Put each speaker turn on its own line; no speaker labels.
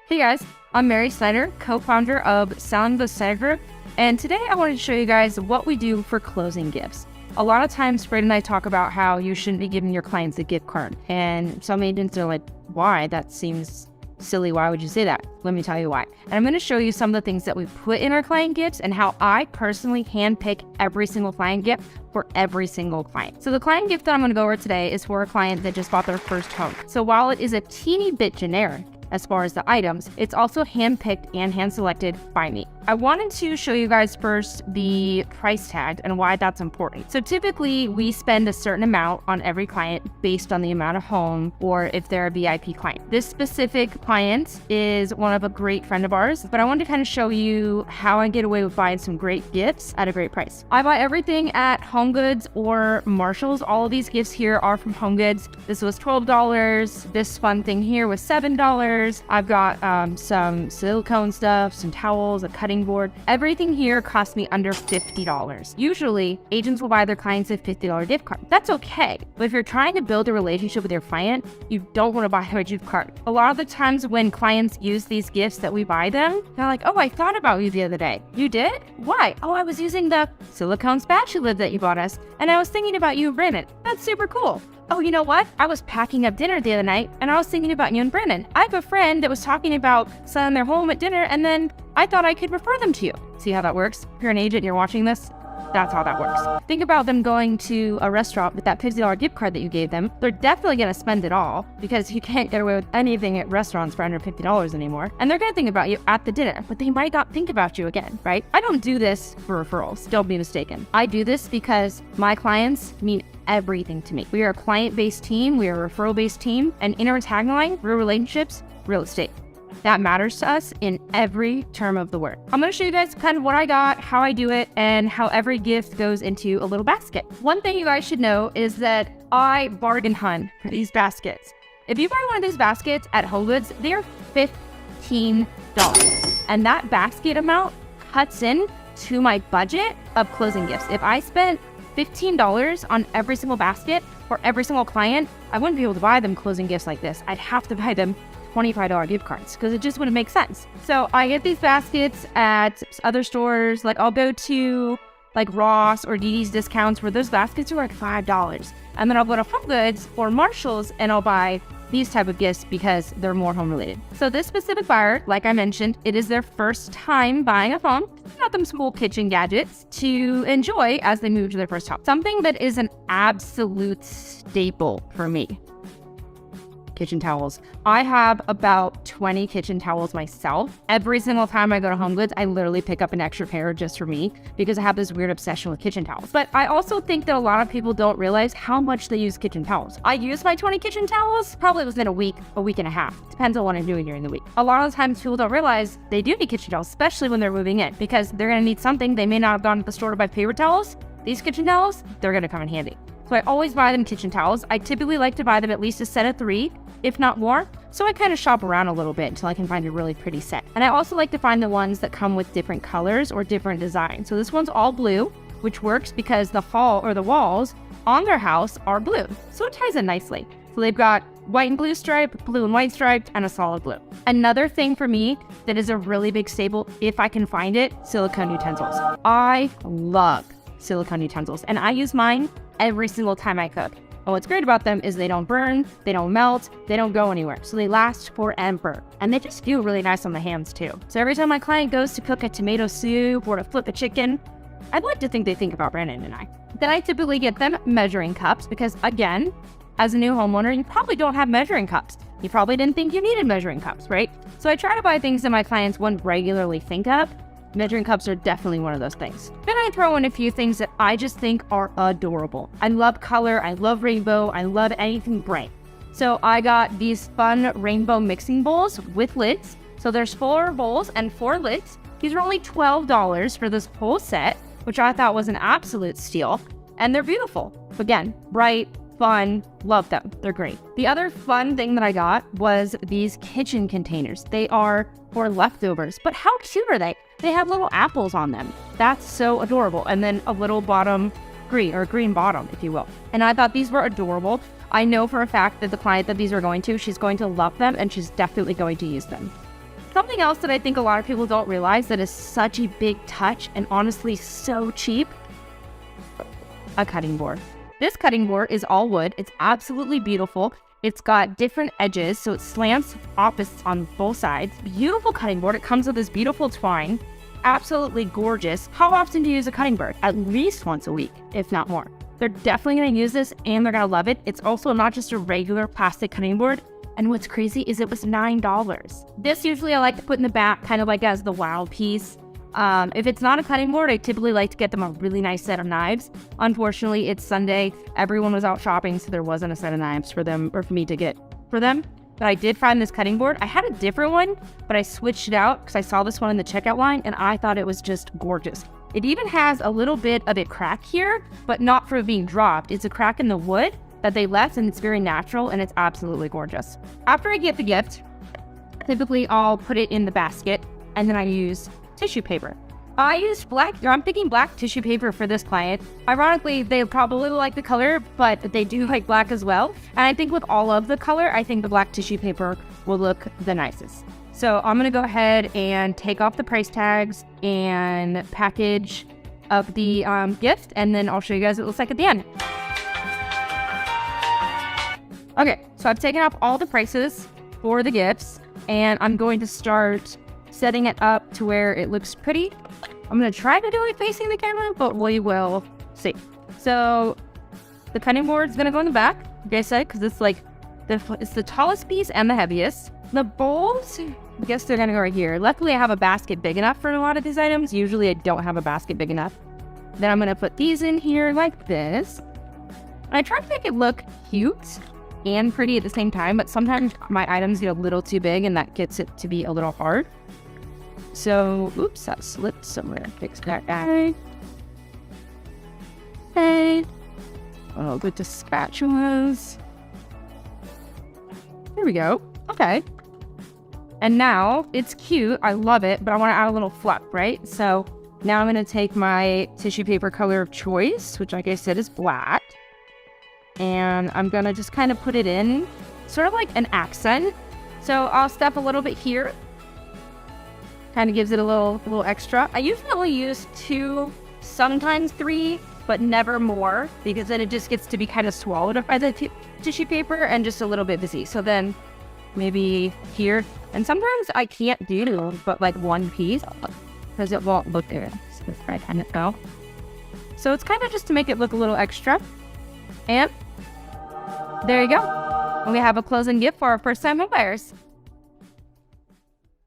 Hey guys, I'm Mary Snyder, co-founder of Selling the Snyder Group, and today I wanted to show you guys what we do for closing gifts. A lot of times, Fred and I talk about how you shouldn't be giving your clients a gift card, and some agents are like, why? That seems silly. Why would you say that? Let me tell you why. And I'm going to show you some of the things that we put in our client gifts and how I personally handpick every single client gift for every single client. So the client gift that I'm going to go over today is for a client that just bought their first home. So while it is a teeny bit generic as far as the items, it's also handpicked and hand-selected by me. I wanted to show you guys first the price tag and why that's important. So typically we spend a certain amount on every client based on the amount of home or if they're a VIP client. This specific client is one of a great friend of ours, but I wanted to kind of show you how I get away with buying some great gifts at a great price. I buy everything at HomeGoods or Marshalls. All of these gifts here are from HomeGoods. This was $12. This fun thing here was $7. I've got some silicone stuff, some towels, a cutting board. Everything here cost me under $50. Usually, agents will buy their clients a $50 gift card. That's okay, but if you're trying to build a relationship with your client, you don't want to buy a gift card. A lot of the times when clients use these gifts that we buy them, they're like, oh, I thought about you the other day. You did? Why? Oh, I was using the silicone spatula that you bought us, and I was thinking about you and Brandon. That's super cool. Oh, you know what? I was packing up dinner the other night and I was thinking about you and Brennan. I have a friend that was talking about selling their home at dinner and then I thought I could refer them to you. See how that works? If you're an agent and you're watching this, that's how that works. Think about them going to a restaurant with that $50 gift card that you gave them. They're definitely going to spend it all because you can't get away with anything at restaurants for under $50 anymore. And they're going to think about you at the dinner, but they might not think about you again, right? I don't do this for referrals. Don't be mistaken. I do this because my clients mean everything to me. We are a client-based team. We are a referral-based team. And in our tagline, real relationships, real estate. That matters to us in every term of the word. I'm going to show you guys kind of what I got, how I do it, and how every gift goes into a little basket. One thing you guys should know is that I bargain hunt for these baskets. If you buy one of these baskets at HomeGoods, they are $15. And that basket amount cuts in to my budget of closing gifts. If I spent $15 on every single basket for every single client, I wouldn't be able to buy them closing gifts like this. I'd have to buy them $25 gift cards because it just wouldn't make sense. So I get these baskets at other stores. Like I'll go to like Ross or DD's discounts where those baskets are like $5. And then I'll go to HomeGoods or Marshalls and I'll buy these type of gifts because they're more home related. So this specific buyer, like I mentioned, it is their first time buying a home. Got them some cool kitchen gadgets to enjoy as they move to their first home. Something that is an absolute staple for me. Kitchen towels. I have about 20 kitchen towels myself. Every single time I go to HomeGoods, I literally pick up an extra pair just for me because I have this weird obsession with kitchen towels. But I also think that a lot of people don't realize how much they use kitchen towels. I use my 20 kitchen towels probably within a week and a half. Depends on what I'm doing during the week. A lot of the times people don't realize they do need kitchen towels, especially when they're moving in because they're going to need something. They may not have gone to the store to buy paper towels. These kitchen towels, they're going to come in handy. So I always buy them kitchen towels. I typically like to buy them at least a set of 3, if not more. So I kind of shop around a little bit until I can find a really pretty set. And I also like to find the ones that come with different colors or different designs. So this one's all blue, which works because the walls on their house are blue. So it ties in nicely. So they've got white and blue stripe, blue and white striped, and a solid blue. Another thing for me that is a really big staple, if I can find it, silicone utensils. I love silicone utensils and I use mine every single time I cook. And what's great about them is they don't burn, they don't melt, they don't go anywhere. So they last forever. And they just feel really nice on the hands too. So every time my client goes to cook a tomato soup or to flip a chicken, I'd like to think they think about Brandon and I. Then I typically get them measuring cups because again, as a new homeowner, you probably don't have measuring cups. You probably didn't think you needed measuring cups, right? So I try to buy things that my clients wouldn't regularly think of. Measuring cups are definitely one of those things. Then I throw in a few things that I just think are adorable. I love color, I love rainbow, I love anything bright. So I got these fun rainbow mixing bowls with lids. So there's 4 bowls and 4 lids. These are only $12 for this whole set, which I thought was an absolute steal. And they're beautiful. Again, bright, fun, love them. They're great. The other fun thing that I got was these kitchen containers. They are for leftovers, but how cute are they? They have little apples on them. That's so adorable. And then a little green bottom, if you will. And I thought these were adorable. I know for a fact that the client that these are going to, she's going to love them and she's definitely going to use them. Something else that I think a lot of people don't realize that is such a big touch and honestly so cheap, a cutting board. This cutting board is all wood. It's absolutely beautiful. It's got different edges, so it slants opposites on both sides. Beautiful cutting board. It comes with this beautiful twine. Absolutely gorgeous. How often do you use a cutting board? At least once a week, if not more. They're definitely going to use this and they're going to love it. It's also not just a regular plastic cutting board. And what's crazy is it was $9. This usually I like to put in the back, kind of like as the wild piece. If it's not a cutting board, I typically like to get them a really nice set of knives. Unfortunately, it's Sunday. Everyone was out shopping, so there wasn't a set of knives for them or for me to get for them. But I did find this cutting board. I had a different one, but I switched it out because I saw this one in the checkout line and I thought it was just gorgeous. It even has a little bit of a crack here, but not for being dropped. It's a crack in the wood that they left and it's very natural and it's absolutely gorgeous. After I get the gift, typically I'll put it in the basket and then I use tissue paper. I used I'm picking black tissue paper for this client. Ironically, they probably like the color, but they do like black as well. And I think with all of the color, I think the black tissue paper will look the nicest. So I'm gonna go ahead and take off the price tags and package up the gift, and then I'll show you guys what it looks like at the end. Okay, so I've taken off all the prices for the gifts, and I'm going to start setting it up to where it looks pretty. I'm going to try to do it facing the camera, but we will see. So the cutting board is going to go in the back, like I said, because it's like it's the tallest piece and the heaviest. The bowls, I guess they're going to go right here. Luckily, I have a basket big enough for a lot of these items. Usually, I don't have a basket big enough. Then I'm going to put these in here like this. And I try to make it look cute and pretty at the same time, but sometimes my items get a little too big and that gets it to be a little hard. So, oops, that slipped somewhere. Fix that guy. Okay. Oh, good to spatulas. There we go. Okay. And now it's cute. I love it, but I want to add a little fluff, right? So now I'm going to take my tissue paper color of choice, which like I said is black. And I'm going to just kind of put it in sort of like an accent. So I'll step a little bit here. Kind of gives it a little extra. I usually only use 2, sometimes 3, but never more, because then it just gets to be kind of swallowed up by the tissue paper and just a little bit busy. So then maybe here, and sometimes I can't do but like one piece because it won't look good. So this I kind of fell. So it's kind of just to make it look a little extra. And there you go. We have a closing gift for our first-time home buyers.